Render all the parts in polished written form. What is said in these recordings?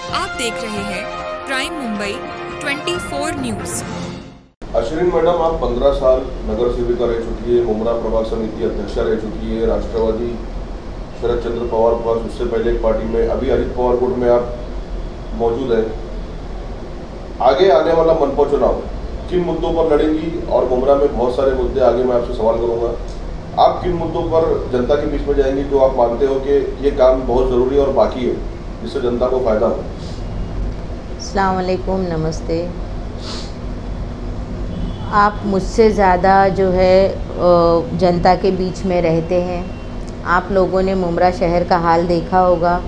आप देख रहे हैं prime Mumbai 24 news. Ashwin madam, आप 15 साल नगर सेविका रह चुकी है, मुमरा प्रभाग समिति अध्यक्षा रह चुकी है, राष्ट्रवादी शरद चंद्र पवार के पास उससे पहले एक पार्टी में, अभी अजित पवार गुट में आप मौजूद हैं। आगे आने वाला मनपा चुनाव किन मुद्दों पर लड़ेंगी? और मुमरा में बहुत सारे मुद्दे आगे मैं आपसे सवाल करूंगा। आप किन मुद्दों पर जनता के बीच में जाएंगी जो आप मानते हो कि ये काम बहुत ज़रूरी और बाकी है, जिससे जनता को फायदा हो? अस्सलाम वालेकुम, नमस्ते। आप मुझसे ज़्यादा जो है जनता के बीच में रहते हैं। आप लोगों ने मुमरा शहर का हाल देखा होगा।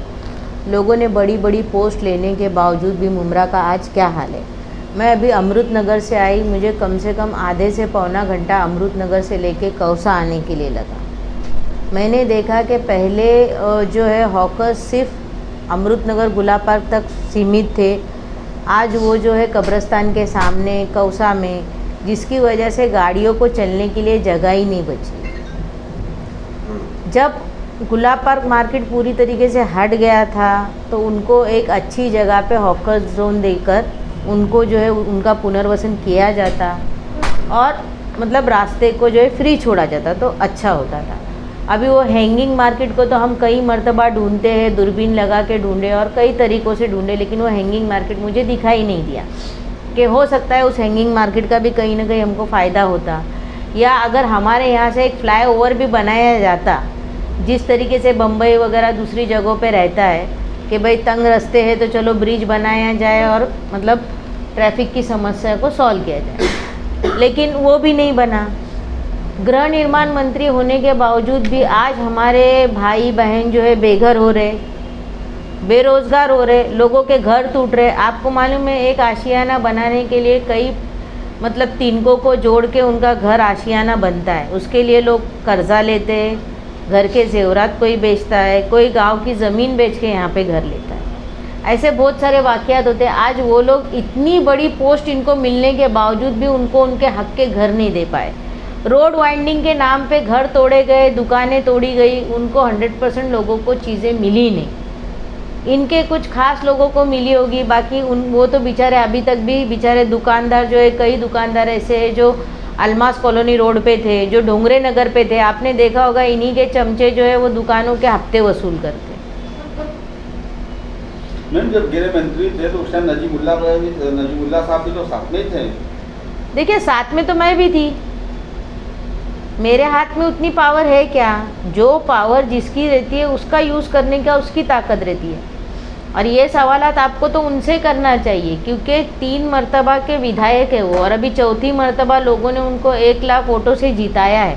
लोगों ने बड़ी बड़ी पोस्ट लेने के बावजूद भी मुमरा का आज क्या हाल है। मैं अभी अमृत नगर से आई, मुझे कम से कम आधे से पौना घंटा अमृत नगर से लेके कौसा आने के लिए लगा। मैंने देखा कि पहले जो है हॉकर्स सिर्फ अमृत नगर गुलाब पार्क तक सीमित थे। आज वो जो है कब्रिस्तान के सामने कौसा में, जिसकी वजह से गाड़ियों को चलने के लिए जगह ही नहीं बची। जब गुलाब पार्क मार्केट पूरी तरीके से हट गया था तो उनको एक अच्छी जगह पे हॉकर्स जोन देकर उनको जो है उनका पुनर्वसन किया जाता और मतलब रास्ते को जो है फ्री छोड़ा जाता तो अच्छा होता था। अभी वो हैंगिंग मार्केट को तो हम कई मर्तबा ढूंढते हैं, दूरबीन लगा के ढूंढे और कई तरीक़ों से ढूंढे, लेकिन वो हैंगिंग मार्केट मुझे दिखाई नहीं दिया कि हो सकता है उस हैंगिंग मार्केट का भी कहीं ना कहीं हमको फ़ायदा होता। या अगर हमारे यहाँ से एक फ्लाईओवर भी बनाया जाता, जिस तरीके से बम्बई वगैरह दूसरी जगहों पे रहता है कि भाई तंग रास्ते हैं तो चलो ब्रिज बनाया जाए और मतलब ट्रैफिक की समस्या को सॉल्व किया जाए, लेकिन वो भी नहीं बना। गृह निर्माण मंत्री होने के बावजूद भी आज हमारे भाई बहन जो है बेघर हो रहे, बेरोज़गार हो रहे, लोगों के घर टूट रहे। आपको मालूम है एक आशियाना बनाने के लिए कई मतलब तिनकों को जोड़ के उनका घर आशियाना बनता है। उसके लिए लोग कर्जा लेते हैं, घर के जेवरात कोई बेचता है, कोई गांव की ज़मीन बेच के यहाँ पे घर लेता है। ऐसे बहुत सारे वाक़यात होते हैं। आज वो लोग इतनी बड़ी पोस्ट इनको मिलने के बावजूद भी उनको उनके हक के घर नहीं दे पाए। रोड वाइंडिंग के नाम पे घर तोड़े गए, दुकानें तोड़ी गई, उनको 100% लोगों को चीज़ें मिली नहीं। इनके कुछ खास लोगों को मिली होगी, बाकी वो तो बेचारे अभी तक भी बेचारे दुकानदार जो है, कई दुकानदार ऐसे हैं जो अलमास कॉलोनी रोड पे थे, जो डोंगरे नगर पे थे। आपने देखा होगा इन्हीं के चमचे जो है वो दुकानों के हफ्ते वसूल करते। मैम, जब गृह मंत्री थे तो उस टाइम नजीमुल्ला साहब भी तो साथ में थे। देखिए, साथ में तो मैं भी थी। मेरे हाथ में उतनी पावर है क्या? जो पावर जिसकी रहती है उसका यूज़ करने का उसकी ताकत रहती है। और ये सवालात आपको तो उनसे करना चाहिए, क्योंकि 3 मरतबा के विधायक है वो, और अभी चौथी मरतबा लोगों ने उनको 1 लाख वोटों से जिताया है।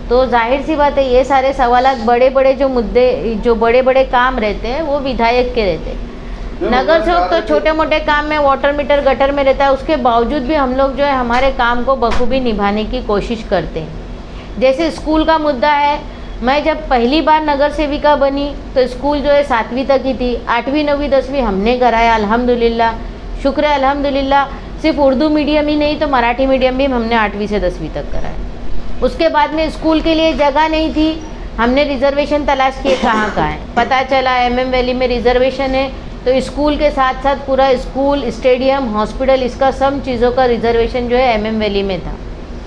तो जाहिर सी बात है ये सारे सवालात, बड़े बड़े जो मुद्दे, जो बड़े बड़े काम रहते हैं वो विधायक के रहते हैं। नगर सेवक तो छोटे मोटे काम में, वाटर मीटर गटर में रहता है, उसके बावजूद भी हम लोग जो है हमारे काम को बखूबी निभाने की कोशिश करते हैं। जैसे स्कूल का मुद्दा है, मैं जब पहली बार नगर सेविका बनी तो स्कूल जो है 7वीं तक ही थी। 8वीं 9वीं 10वीं हमने कराया, अल्हम्दुलिल्लाह, शुक्र है अल्हम्दुलिल्लाह। सिर्फ उर्दू मीडियम ही नहीं तो मराठी मीडियम भी हमने 8वीं से 10वीं तक कराया। उसके बाद में स्कूल के लिए जगह नहीं थी, हमने रिजर्वेशन तलाश किए कहाँ है, पता चला MM वैली में रिजर्वेशन है। तो स्कूल के साथ साथ पूरा स्कूल, स्टेडियम, हॉस्पिटल, इसका सब चीज़ों का रिजर्वेशन जो है MM वैली में था।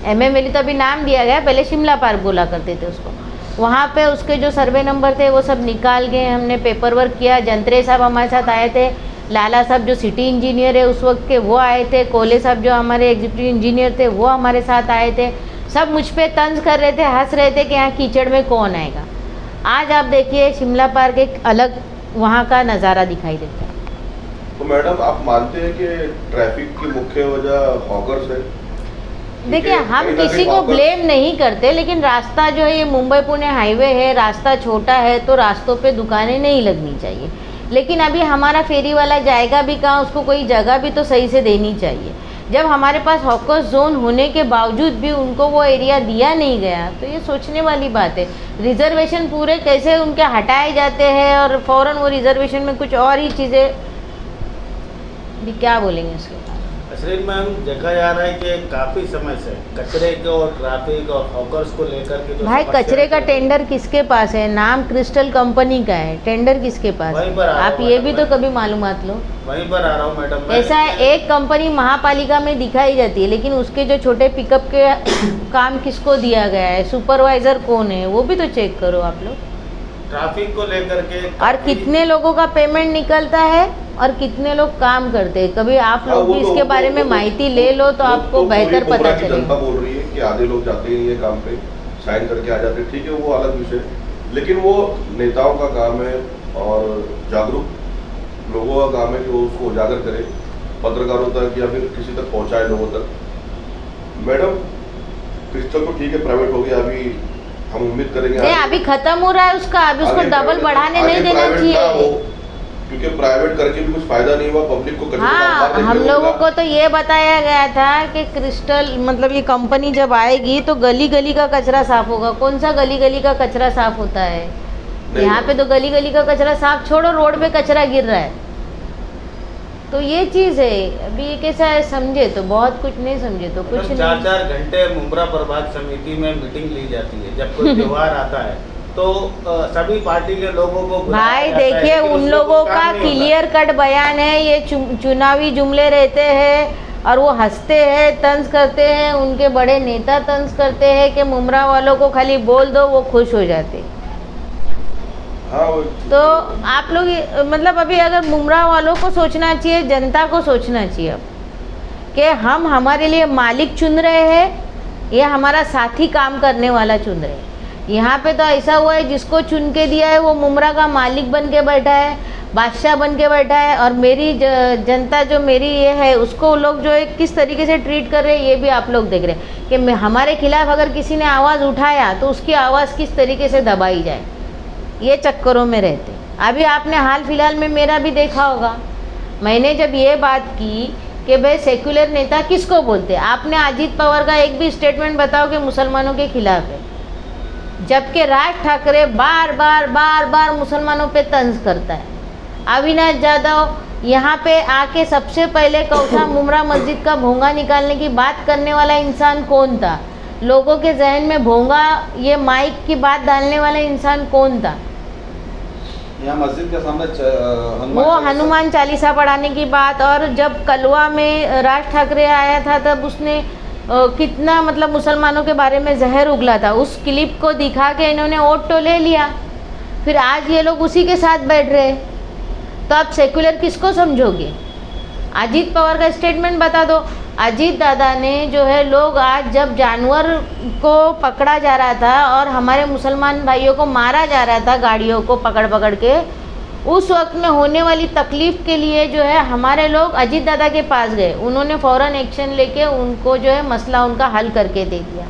MM वैली तो अभी नाम दिया गया, पहले शिमला पार्क बोला करते थे उसको। वहाँ पे उसके जो सर्वे नंबर थे वो सब निकाल गए, हमने पेपर वर्क किया। जंत्रे साहब हमारे साथ आए थे, लाला साहब जो सिटी इंजीनियर है उस वक्त के वो आए थे, कोले साहब जो हमारे एग्जीक्यूटिव इंजीनियर थे वो हमारे साथ आए थे। सब मुझ पे तंज कर रहे थे, हंस रहे थे कि यहाँ कीचड़ में कौन आएगा। आज आप देखिए शिमला पार्क एक अलग वहाँ का नज़ारा दिखाई देता है। तो मैडम, आप मानते हैं कि ट्रैफिक की मुख्य वजह हॉकर्स है? देखिए, हम किसी को ब्लेम नहीं करते, लेकिन रास्ता जो है ये मुंबई पुणे हाईवे है, रास्ता छोटा है तो रास्तों पे दुकानें नहीं लगनी चाहिए। लेकिन अभी हमारा फेरी वाला जाएगा भी कहाँ, उसको कोई जगह भी तो सही से देनी चाहिए। जब हमारे पास हॉकर्स जोन होने के बावजूद भी उनको वो एरिया दिया नहीं गया तो ये सोचने वाली बात है। रिजर्वेशन पूरे कैसे उनके हटाए जाते हैं और फ़ौरन वो रिजर्वेशन में कुछ और ही चीज़ें भी, क्या बोलेंगे उसके बाद। अशरीन मैम, देखा जा रहा है कि काफ़ी समय से कचरे के और ट्रैफिक और हॉकर्स को लेकर के जो भाई समस्या कचरे का है, टेंडर किसके पास है? नाम क्रिस्टल कंपनी का है, टेंडर किसके पास वहीं है? पर आ रहा आप हूँ ये मैडम भी तो मैं। कभी मालूमात लो। वहीं पर आ रहा हूँ मैडम मैं। ऐसा है, एक कंपनी महापालिका में दिखाई जाती है, लेकिन उसके जो छोटे पिकअप के काम किसको दिया गया है, सुपरवाइजर कौन है, वो भी तो चेक करो आप लोग। ट्रैफिक को लेकर के और काफ़ी- कितने लोगों का पेमेंट निकलता है और कितने लोग काम करते हैं, कभी आप हाँ, लोग वो भी तो- इसके वो बारे तो- में वो माहिती ले लो तो आपको पूरी बेहतर मुंब्रा पता की जनता चलेगा। बोल रही है कि आधे लोग जाते ही ये काम पे साइन करके आ जाते हैं, ठीक है, वो अलग विषय है। लेकिन वो नेताओं का काम है और जागरूक लोगों का काम है कि वो उसको उजागर करे पत्रकारों तक या फिर किसी तक पहुंचाए लोगों तक। मैडम, क्रिस्टल तो ठीक है, प्राइवेट हो गया, अभी हम उम्मीद करेंगे नहीं, अभी खत्म हो रहा है उसका, अभी उसको आगे डबल प्राइवेट- बढ़ाने आगे नहीं देना प्राइवेट ना हो, चाहिए। क्योंकि प्राइवेट करके भी कुछ फायदा नहीं हुआ, पब्लिक को कचरे का हाँ, अंबार देखने हम को लोगों मिला। को तो ये बताया गया था कि क्रिस्टल मतलब ये कंपनी जब आएगी तो गली गली का कचरा साफ होगा। कौन सा गली गली का कचरा साफ होता है? नहीं। यहाँ पे तो गली गली का कचरा साफ छोड़ो, रोड पे कचरा गिर रहा है। तो ये चीज़ है, अभी ये कैसा है, समझे तो बहुत कुछ, नहीं समझे तो कुछ मतलब नहीं। 4-4 घंटे मुंब्रा प्रभाग समिति में मीटिंग ली जाती है जब कोई त्योहार आता है, तो सभी पार्टी के लोगों को बुलाया भाई जाता है, देखिए, लेकिन उन उस लोगों काम का नहीं होता। क्लियर कट बयान है, ये चुनावी जुमले रहते हैं और वो हंसते हैं, तंज करते हैं, उनके बड़े नेता तंज करते हैं कि मुमरा वालों को खाली बोल दो वो खुश हो जाते। हाँ, वो तो आप लोग मतलब अभी अगर मुमरा वालों को सोचना चाहिए, जनता को सोचना चाहिए अब कि हम हमारे लिए मालिक चुन रहे हैं, ये हमारा साथी काम करने वाला चुन रहे हैं। यहाँ पे तो ऐसा हुआ है, जिसको चुन के दिया है वो मुमरा का मालिक बन के बैठा है, बादशाह बन के बैठा है, और मेरी जनता जो मेरी ये है उसको लोग जो है किस तरीके से ट्रीट कर रहे हैं ये भी आप लोग देख रहे हैं कि हमारे खिलाफ अगर किसी ने आवाज़ उठाया तो उसकी आवाज़ किस तरीके से दबाई जाए, ये चक्करों में रहते। अभी आपने हाल फिलहाल में मेरा भी देखा होगा, मैंने जब ये बात की कि भाई सेक्युलर नेता किसको बोलते हैं, आपने अजीत पवार का एक भी स्टेटमेंट बताओ कि मुसलमानों के खिलाफ है, जबकि राज ठाकरे बार बार मुसलमानों पे तंज करता है। अविनाश जाधव यहाँ पे आके सबसे पहले कौसा मुमरा मस्जिद का भोंगा निकालने की बात करने वाला इंसान कौन था? लोगों के जहन में भोंगा ये माइक की बात डालने वाला इंसान कौन था? यहाँ मस्जिद के सामने वो हनुमान चालीसा पढ़ाने की बात। और जब कलवा में राज ठाकरे आया था तब उसने कितना मतलब मुसलमानों के बारे में जहर उगला था, उस क्लिप को दिखा के इन्होंने वोट तो ले लिया, फिर आज ये लोग उसी के साथ बैठ रहे। तो आप सेक्युलर किसको समझोगे? अजीत पवार का स्टेटमेंट बता दो। अजीत दादा ने जो है, लोग आज जब जानवर को पकड़ा जा रहा था और हमारे मुसलमान भाइयों को मारा जा रहा था गाड़ियों को पकड़ पकड़ के, उस वक्त में होने वाली तकलीफ़ के लिए जो है हमारे लोग अजीत दादा के पास गए, उन्होंने फ़ौरन एक्शन लेके उनको जो है मसला उनका हल करके दे दिया।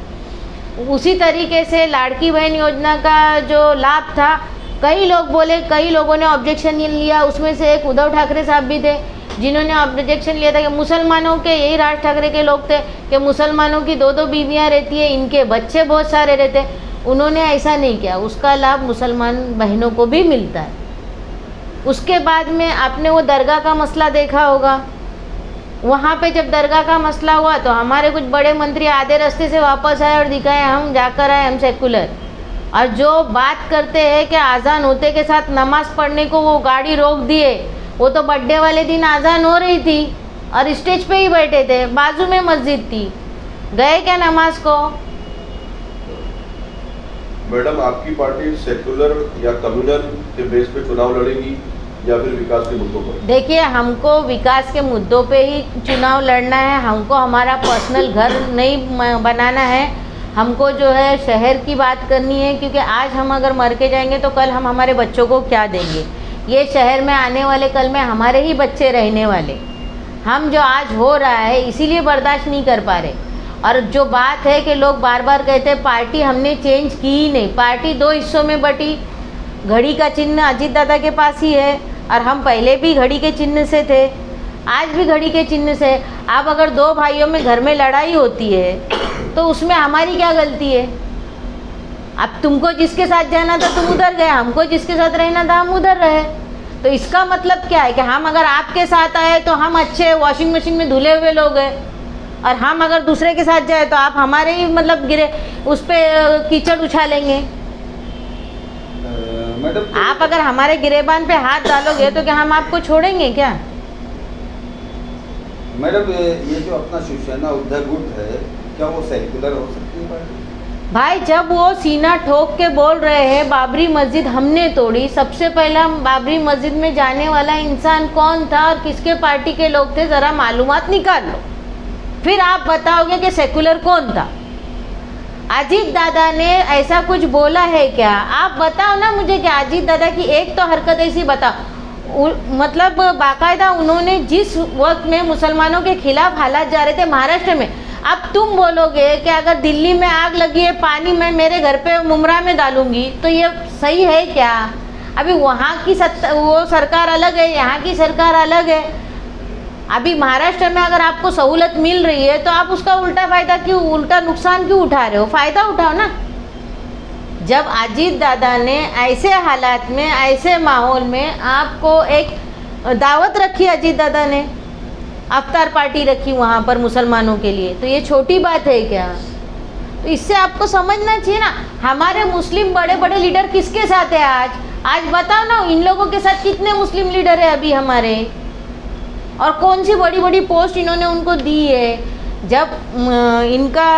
उसी तरीके से लाड़की बहन योजना का जो लाभ था, कई लोग बोले, कई लोगों ने ऑब्जेक्शन लिया, उसमें से एक उद्धव ठाकरे साहब भी थे जिन्होंने ऑब्जेक्शन लिया था कि मुसलमानों के, यही राज ठाकरे के लोग थे कि मुसलमानों की 2-2 बीवियाँ रहती है, इनके बच्चे बहुत सारे रहते हैं। उन्होंने ऐसा नहीं किया, उसका लाभ मुसलमान बहनों को भी मिलता है। उसके बाद में आपने वो दरगाह का मसला देखा होगा, वहाँ पे जब दरगाह का मसला हुआ तो हमारे कुछ बड़े मंत्री आधे रास्ते से वापस आए और दिखाए हम जाकर आए, हम सेकुलर। और जो बात करते हैं कि आज़ान होते के साथ नमाज़ पढ़ने को वो गाड़ी रोक दिए, वो तो बर्थडे वाले दिन आज़ान हो रही थी और स्टेज पे ही बैठे थे, बाजू में मस्जिद थी, गए क्या नमाज को? मैडम, आपकी पार्टी सेक्युलर या कम्युनल के बेस पे चुनाव लड़ेगी या फिर विकास के मुद्दों पर? देखिए, हमको विकास के मुद्दों पे ही चुनाव लड़ना है, हमको हमारा पर्सनल घर नहीं बनाना है, हमको जो है शहर की बात करनी है, क्योंकि आज हम अगर मर के जाएंगे तो कल हम हमारे बच्चों को क्या देंगे? ये शहर में आने वाले कल में हमारे ही बच्चे रहने वाले। हम जो आज हो रहा है इसीलिए बर्दाश्त नहीं कर पा रहे। और जो बात है कि लोग बार बार कहते हैं पार्टी हमने चेंज की ही नहीं, पार्टी 2 हिस्सों में बटी। घड़ी का चिन्ह अजीत दादा के पास ही है और हम पहले भी घड़ी के चिन्ह से थे, आज भी घड़ी के चिन्ह से। अब अगर 2 भाइयों में घर में लड़ाई होती है तो उसमें हमारी क्या गलती है? अब तुमको जिसके साथ जाना था तुम उधर गए, हमको जिसके साथ रहना था हम उधर रहे। तो इसका मतलब क्या है कि हम अगर आपके साथ आए तो हम अच्छे वॉशिंग मशीन में धुले हुए लोग हैं, और हम अगर दूसरे के साथ जाए तो आप हमारे ही मतलब गिरे उस पर कीचड़ उछालेंगे। मैडम आप अगर हमारे गिरेबान पे हाथ डालोगे तो क्या हम आपको छोड़ेंगे क्या? मैडम ये जो अपना शिवसेना उद्धव गुट है, क्या वो सेक्युलर हो सकती है पार्टी? भाई जब वो सीना ठोक के बोल रहे हैं बाबरी मस्जिद हमने तोड़ी, सबसे पहला बाबरी मस्जिद में जाने वाला इंसान कौन था और किसके पार्टी के लोग थे, ज़रा मालूमात निकाल लो, फिर आप बताओगे कि सेकुलर कौन था। अजीत दादा ने ऐसा कुछ बोला है क्या? आप बताओ ना मुझे कि अजीत दादा की एक तो हरकत ऐसी बताओ, मतलब बाकायदा उन्होंने जिस वक्त में मुसलमानों के खिलाफ हालात जा रहे थे महाराष्ट्र में, अब तुम बोलोगे कि अगर दिल्ली में आग लगी है पानी मैं मेरे घर पे मुमरा में डालूंगी, तो ये सही है क्या? अभी वहाँ की वो सरकार अलग है, यहाँ की सरकार अलग है। अभी महाराष्ट्र में अगर आपको सहूलत मिल रही है तो आप उसका उल्टा नुकसान क्यों उठा रहे हो? फ़ायदा उठाओ ना। जब अजीत दादा ने ऐसे हालात में ऐसे माहौल में आपको एक दावत रखी, अजीत दादा ने अफ्तार पार्टी रखी वहाँ पर मुसलमानों के लिए, तो ये छोटी बात है क्या? तो इससे आपको समझना चाहिए ना, हमारे मुस्लिम बड़े बड़े लीडर किसके साथ है आज बताओ ना, इन लोगों के साथ कितने मुस्लिम लीडर है अभी हमारे, और कौन सी बड़ी बड़ी पोस्ट इन्होंने उनको दी है। जब इनका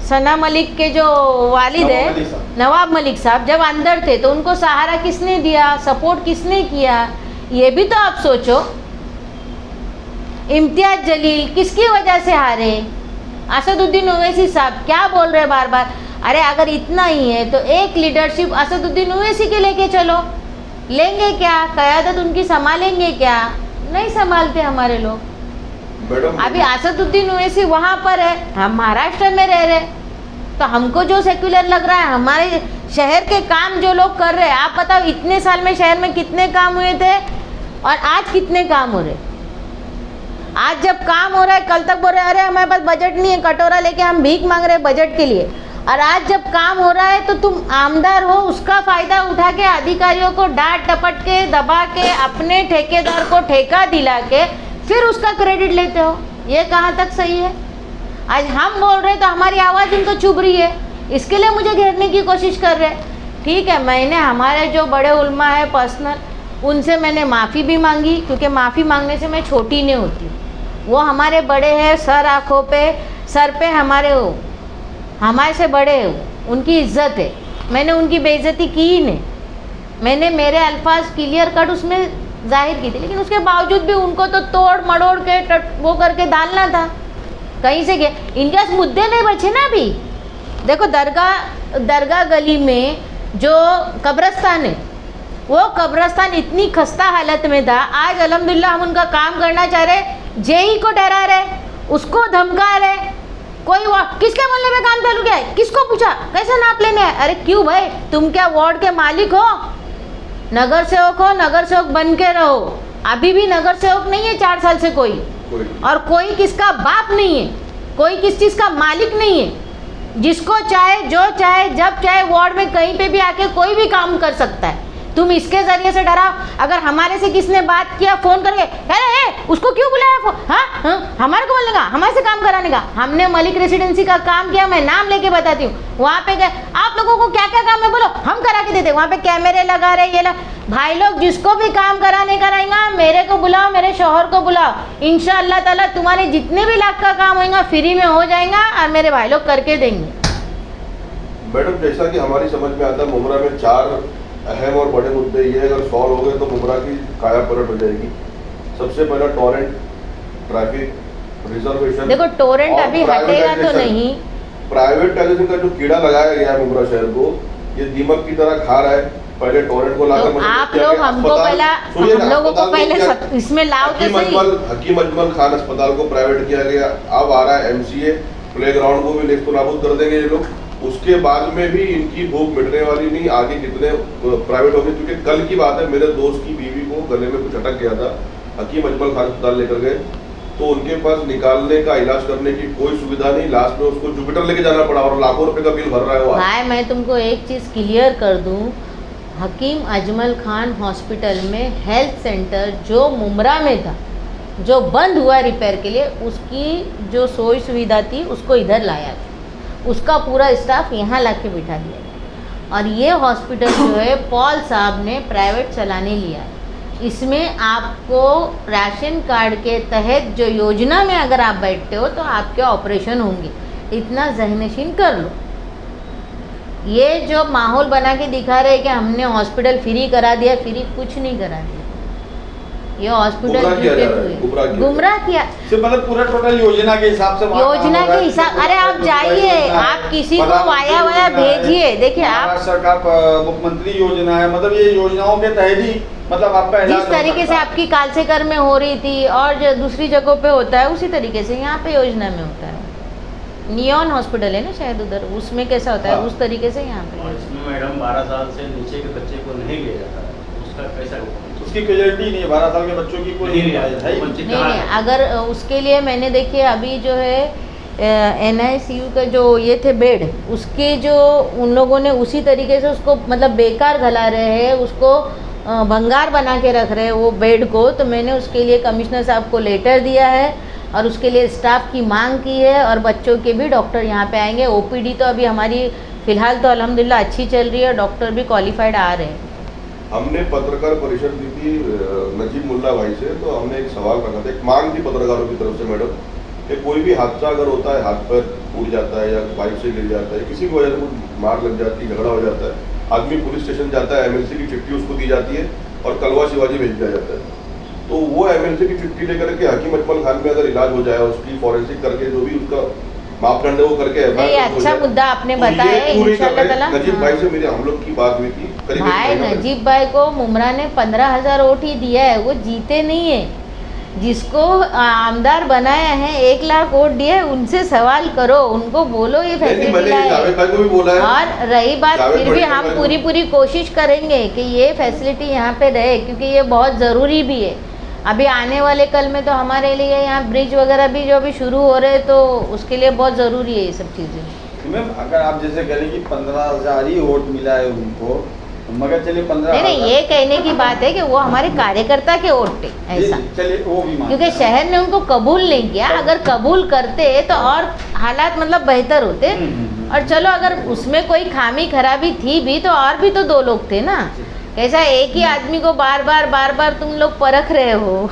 सना मलिक के जो वालिद है नवाब मलिक साहब जब अंदर थे तो उनको सहारा किसने दिया, सपोर्ट किसने किया, ये भी तो आप सोचो। इम्तियाज जलील किसकी वजह से हारे? असदुद्दीन ओवैसी साहब क्या बोल रहे हैं बार बार? अरे अगर इतना ही है तो एक लीडरशिप असदुद्दीन ओवैसी के लेके चलो, लेंगे क्या? क़यादत उनकी संभालेंगे क्या? नहीं संभालते हमारे लोग। अभी असदुद्दीन ओवैसी वहाँ पर है, हम महाराष्ट्र में रह रहे, तो हमको जो सेक्युलर लग रहा है, हमारे शहर के काम जो लोग कर रहे हैं, आप बताओ इतने साल में शहर में कितने काम हुए थे और आज कितने काम हो रहे? आज जब काम हो रहा है, कल तक बोल रहे अरे हमारे पास बजट नहीं है, कटोरा लेके हम भीख मांग रहे हैं बजट के लिए, और आज जब काम हो रहा है तो तुम आमदार हो, उसका फ़ायदा उठा के अधिकारियों को डांट टपट के दबा के अपने ठेकेदार को ठेका दिला के फिर उसका क्रेडिट लेते हो। ये कहाँ तक सही है? आज हम बोल रहे तो हमारी आवाज़ इनको चुभ रही है, इसके लिए मुझे घेरने की कोशिश कर रहे हैं। ठीक है, मैंने हमारे जो बड़े उल्मा है पर्सनल, उनसे मैंने माफ़ी भी मांगी, क्योंकि माफ़ी मांगने से मैं छोटी नहीं होती। वो हमारे बड़े हैं, सर आँखों पे सर पे हमारे हो, हमारे से बड़े हो, उनकी इज्जत है, मैंने उनकी बेइज्जती की ही नहीं। मैंने मेरे अल्फाज क्लियर कट उसमें जाहिर की थी, लेकिन उसके बावजूद भी उनको तो तोड़ मड़ोड़ के वो करके डालना था। कहीं से गया, इनके पास मुद्दे नहीं बचे ना अभी। देखो दरगाह गली में जो कब्रस्तान है, वो कब्रस्तान इतनी खस्ता हालत में था, आज अल्हम्दुलिल्लाह हम उनका काम करना चाह रहे, जेई को डरा रहे, उसको धमका रहे। कोई किसके मोहल्ले में काम चालू किया है, किसको पूछा, कैसे नाप लेने है? अरे क्यों भाई, तुम क्या वार्ड के मालिक हो? नगर सेवक हो, नगर सेवक बन के रहो। अभी भी नगर सेवक नहीं है 4 साल से कोई, और कोई किसका बाप नहीं है, कोई किस चीज़ का मालिक नहीं है। जिसको चाहे जो चाहे जब चाहे वार्ड में कहीं पे भी आके कोई भी काम कर सकता है। तुम इसके ज़रिए से डराओ। अगर हमारे से किसने बात किया फ़ोन करके, अरे उसको क्यों बुलाया, हाँ हमारे को बोलने का, हमारे से काम कराने का। हमने मलिक रेसिडेंसी का काम किया, मैं नाम लेके बताती हूँ। वहाँ पे गए, आप लोगों को क्या क्या काम है बोलो, हम करा के देते। वहाँ पे कैमरे लगा रहे, ये भाई लोग जिसको भी काम कराने कराएंगा, मेरे को बुलाओ, मेरे शौहर को बुलाओ, इंशाअल्लाह ताला तुम्हारे जितने भी लाख का काम होगा फ्री में हो जाएगा, और मेरे भाई लोग करके देंगे। मैडम जैसा कि हमारी समझ में आता है, मुमरा में 4 अहम और बड़े मुद्दे ये अगर सॉल्व हो गए तो मुमरा की काया पलट हो जाएगी। सबसे पहला टोरेंट, ट्रैफिक, रिजर्वेशन। देखो टोरेंट अभी हटेगा तो नहीं, प्राइवेटाइजेशन का जो कीड़ा लगाया गया है मुमरा शहर को, ये दीमक की तरह खा रहा है। पहले टोरेंट को लाकर तो आप लोग हमको पहला, हम लोगों को पहले इसमें लाओ तो सही। हकीम अजमल खान अस्पताल को प्राइवेट किया गया, अब आ रहा है MCA, प्लेग्राउंड को भी नेस्त नाबूद कर देंगे ये लोग। उसके बाद में भी इनकी भूख मिटने वाली नहीं, आगे कितने प्राइवेट हो गए। क्योंकि कल की बात है, मेरे दोस्त की बीवी को गले में कुछ अटक गया था, हकीम अजमल खान अस्पताल लेकर गए तो उनके पास निकालने का, इलाज करने की कोई सुविधा नहीं, लास्ट में उसको जुपिटर लेके जाना पड़ा और लाखों रुपए का बिल भर रहा है वो। भाई मैं तुमको एक चीज़ क्लियर कर दूं, हकीम अजमल खान हॉस्पिटल में हेल्थ सेंटर जो मुमरा में था, जो बंद हुआ रिपेयर के लिए, उसकी जो सोई सुविधा थी उसको इधर लाया था। उसका पूरा स्टाफ यहाँ ला के बिठा दिया गया। और ये हॉस्पिटल जो है पॉल साहब ने प्राइवेट चलाने लिया है। इसमें आपको राशन कार्ड के तहत जो योजना में अगर आप बैठते हो तो आपके ऑपरेशन होंगे, इतना ज़हनशीन कर लो। ये जो माहौल बना के दिखा रहे हैं कि हमने हॉस्पिटल फ्री करा दिया, फ्री कुछ नहीं करा दिया। ये हॉस्पिटल गुमराह किया मतलब पूरा टोटल योजना के हिसाब से योजना के हिसाब। अरे आप जाइए, आप किसी को वाया वाया भेजिए। देखिए आप सरकार मुख्यमंत्री योजना है, मतलब ये योजनाओं के तहत ही मतलब आपका जिस तरीके से आपकी कालसेकर में हो रही थी और जो दूसरी जगहों पे होता है उसी तरीके से यहाँ पे योजना में होता है। नियॉन हॉस्पिटल है ना शायद उधर, उसमें कैसा होता है उस तरीके से यहाँ पे। इसमें मैडम 12 साल से नीचे के बच्चे को नहीं लिया जाता है, उसका कैसा उसकी क्लियरिटी नहीं है। 12 साल के बच्चों की कोई नहीं, अगर उसके लिए मैंने देखिए अभी जो है NICU का जो ये थे बेड, उसके जो उन लोगों ने उसी तरीके से उसको मतलब बेकार गला रहे हैं, उसको भंगार बना के रख रहे हैं वो बेड को। तो मैंने उसके लिए कमिश्नर साहब को लेटर दिया है और उसके लिए स्टाफ की मांग की है। और बच्चों के भी डॉक्टर यहाँ पे आएंगे। OPD तो अभी हमारी फ़िलहाल तो अल्हम्दुलिल्लाह अच्छी चल रही है, डॉक्टर भी क्वालिफाइड आ रहे हैं। हमने पत्रकार परिषद दी थी नजीब मुल्ला भाई से, तो हमने एक सवाल रखा था, एक मांग थी पत्रकारों की तरफ से मैडम, कि कोई भी हादसा अगर होता है, हाथ पैर टूट जाता है या बाइक से गिर जाता है, किसी भी वजह से मार लग जाती है, झगड़ा हो जाता है, आदमी पुलिस स्टेशन जाता है, MLC की चिट्ठी उसको दी जाती है और कलवा शिवाजी भेज दिया जाता है। तो वो MLC की चिट्ठी लेकर के हकीम अजमल खान में अगर इलाज हो जाए, उसकी फॉरेंसिक करके जो भी उसका मापदंड है वो करके ये अच्छा मुद्दा आपने बताया। इंशाल्लाह ताला नजीब भाई से मेरे हम लोग की बात हुई थी। भाई नजीब भाई को मुमरा ने 15,000 वोट ही दिया है, वो जीते नहीं है। जिसको आमदार बनाया है 1 लाख वोट दिए, उनसे सवाल करो, उनको बोलो ये फैसिलिटी लाए। और रही बात, फिर भी हम पूरी कोशिश करेंगे कि ये फैसिलिटी यहाँ पे रहे, क्योंकि ये बहुत ज़रूरी भी है। अभी आने वाले कल में तो हमारे लिए यहाँ ब्रिज वगैरह भी जो अभी शुरू हो रहे हैं, तो उसके लिए बहुत ज़रूरी है ये सब चीज़ें। मैम अगर आप जैसे करें कि 15,000 ही वोट मिला है उनको, मगर चलिए 15 नहीं, ये कहने की बात है कि वो हमारे कार्यकर्ता के वोट थे, ऐसा। चलिए वो भी क्योंकि शहर ने उनको कबूल नहीं किया। अगर कबूल करते तो और हालात मतलब बेहतर होते। और चलो अगर उसमें कोई खामी खराबी थी भी तो और भी तो 2 लोग थे ना। कैसा एक ही आदमी को बार बार तुम लोग परख रहे हो।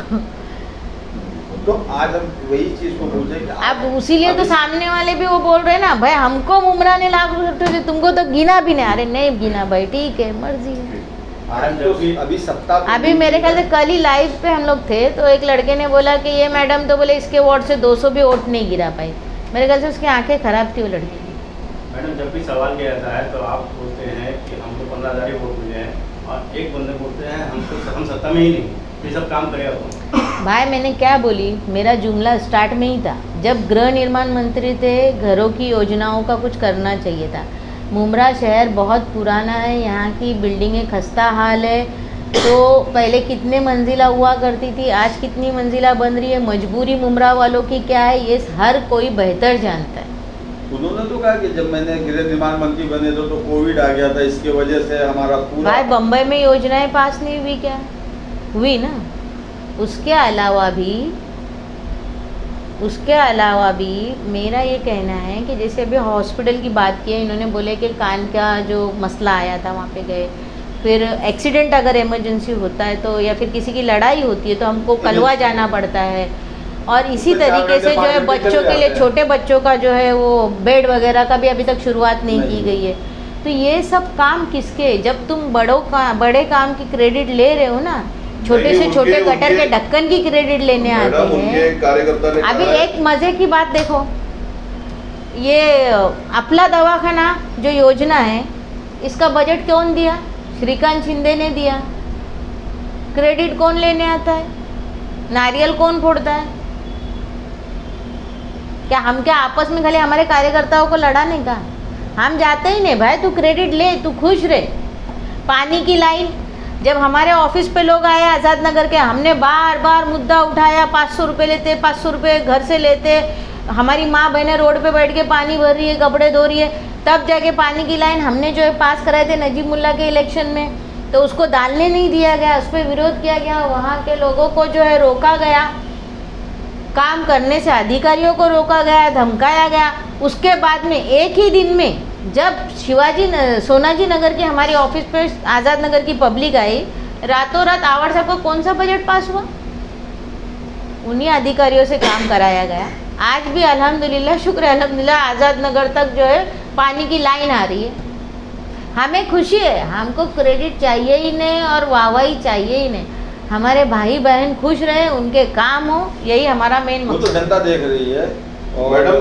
तो आज हम वही चीज को पूछे कि अब उसीलिए तो सामने वाले भी वो बोल रहे हैं ना, भाई हमको मुमरा ने लाख रुपये, तुमको तो गिना भी नहीं। अरे नहीं गिना भाई, ठीक है, मर्जी है। आज तो अभी सप्ताह अभी मेरे ख्याल से कल ही लाइव पे हम लोग थे, तो एक लड़के ने बोला कि ये मैडम तो बोले इसके वोट से 200 भी वोट नहीं गिरा पाई। मेरे ख्याल से उसकी आंखें खराब थी वो लड़की की। मैडम जब भी सवाल किया जाता है तो आप बोलते हैं कि हमको 15,000 ही वोट मिले हैं, और एक बंदे बोलते हैं हम सत्ता में ही नहीं, ये सब काम करेगा कौन? भाई मैंने क्या बोली, मेरा जुमला स्टार्ट में ही था। जब गृह निर्माण मंत्री थे, घरों की योजनाओं का कुछ करना चाहिए था। मुमरा शहर बहुत पुराना है, यहाँ की बिल्डिंगें खस्ता हाल है। तो पहले कितने मंजिला हुआ करती थी, आज कितनी मंजिला बन रही है, मजबूरी मुमरा वालों की क्या है, ये हर कोई बेहतर जानता है। उन्होंने तो कहा कि जब मैंने गृह निर्माण मंत्री बने तो कोविड आ गया था, इसके वजह से हमारा पूरा। भाई बम्बई में योजनाएं पास नहीं हुई क्या? हुई ना। उसके अलावा भी मेरा ये कहना है कि जैसे अभी हॉस्पिटल की बात की है, इन्होंने बोले कि कान का जो मसला आया था वहाँ पे गए। फिर एक्सीडेंट अगर इमरजेंसी होता है तो, या फिर किसी की लड़ाई होती है तो हमको कलवा जाना पड़ता है। और इसी तरीके से जो है बच्चों के लिए, छोटे बच्चों का जो है वो बेड वगैरह का भी अभी तक शुरुआत नहीं की गई है। तो ये सब काम किसके? जब तुम बड़े काम की क्रेडिट ले रहे हो ना, छोटे से छोटे गटर के ढक्कन की क्रेडिट लेने आते हैं। अभी एक मजे की बात देखो, ये अपला दवाखाना जो योजना है, इसका बजट कौन दिया? श्रीकांत शिंदे ने दिया। क्रेडिट कौन लेने आता है? नारियल कौन फोड़ता है? क्या हम क्या आपस में खाली हमारे कार्यकर्ताओं को लड़ाने का? हम जाते ही नहीं भाई, तू क्रेडिट ले, तू खुश रहे। पानी की लाइन, जब हमारे ऑफिस पे लोग आए आज़ाद नगर के, हमने बार बार मुद्दा उठाया, 500 रुपये लेते, 500 रुपये घर से लेते, हमारी माँ बहनें रोड पे बैठ के पानी भर रही है, कपड़े धो रही है, तब जाके पानी की लाइन हमने जो है पास कराए थे नजीब मुल्ला के इलेक्शन में। तो उसको डालने नहीं दिया गया, उस पर विरोध किया गया, वहाँ के लोगों को जो है रोका गया, काम करने से अधिकारियों को रोका गया, धमकाया गया। उसके बाद में एक ही दिन में जब सोनाजी नगर के हमारे ऑफिस पे आज़ाद नगर की पब्लिक आई, रातों रात आवर साहब को कौन सा बजट पास हुआ? उन्हीं अधिकारियों से काम कराया गया। आज भी अल्हम्दुलिल्लाह, शुक्र है अल्हम्दुलिल्लाह, आज़ाद नगर तक जो है पानी की लाइन आ रही है। हमें खुशी है, हमको क्रेडिट चाहिए ही नहीं और वाहवाही चाहिए ही नहीं। हमारे भाई बहन खुश रहे, उनके काम हो, यही हमारा मेन वो तो मकसद। जनता देख रही है। और मैडम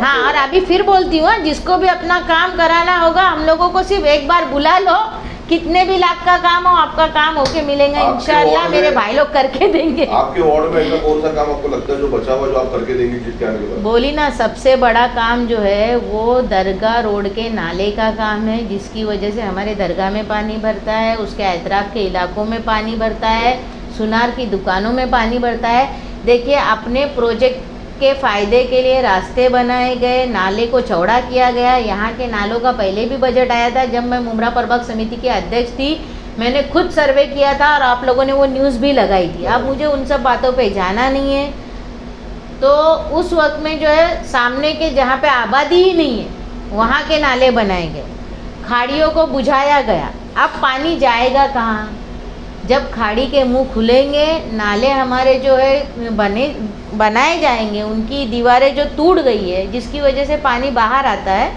हाँ, और अभी फिर बोलती हूँ, जिसको भी अपना काम कराना होगा, हम लोगों को सिर्फ एक बार बुला लो, कितने भी लाख का काम हो, आपका काम होके मिलेगा आपके इंशाल्लाह। वार्ड में- मेरे भाई लोग करके देंगे। आपके वार्ड में ऐसा कौन सा काम आपको लगता है जो बचा हुआ जो आप करके देंगे जीत के आने के बाद? बोली ना, सबसे बड़ा काम जो है वो दरगाह रोड के नाले का काम है, जिसकी वजह से हमारे दरगाह में पानी भरता है, उसके अतराफ के इलाकों में पानी भरता है, सुनार की दुकानों में पानी भरता है। देखिए, अपने प्रोजेक्ट के फ़ायदे के लिए रास्ते बनाए गए, नाले को चौड़ा किया गया। यहाँ के नालों का पहले भी बजट आया था, जब मैं मुमरा प्रभाग समिति की अध्यक्ष थी, मैंने खुद सर्वे किया था और आप लोगों ने वो न्यूज़ भी लगाई थी। अब मुझे उन सब बातों पे जाना नहीं है। तो उस वक्त में जो है सामने के जहाँ पे आबादी ही नहीं है, वहाँ के नाले बनाए गए, खाड़ियों को बुझाया गया। अब पानी जाएगा कहाँ? जब खाड़ी के मुंह खुलेंगे, नाले हमारे जो है बनाए जाएंगे, उनकी दीवारें जो टूट गई है जिसकी वजह से पानी बाहर आता है,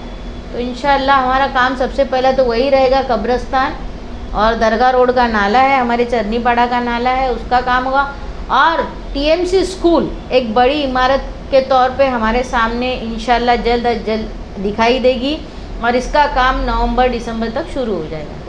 तो इंशाल्लाह हमारा काम सबसे पहला तो वही रहेगा, कब्रस्तान और दरगाह रोड का नाला है, हमारे चरनीपाड़ा का नाला है, उसका काम होगा। और टीएमसी स्कूल एक बड़ी इमारत के तौर पे हमारे सामने इंशाल्लाह जल्द अज जल्द दिखाई देगी और इसका काम नवंबर दिसंबर तक शुरू हो जाएगा।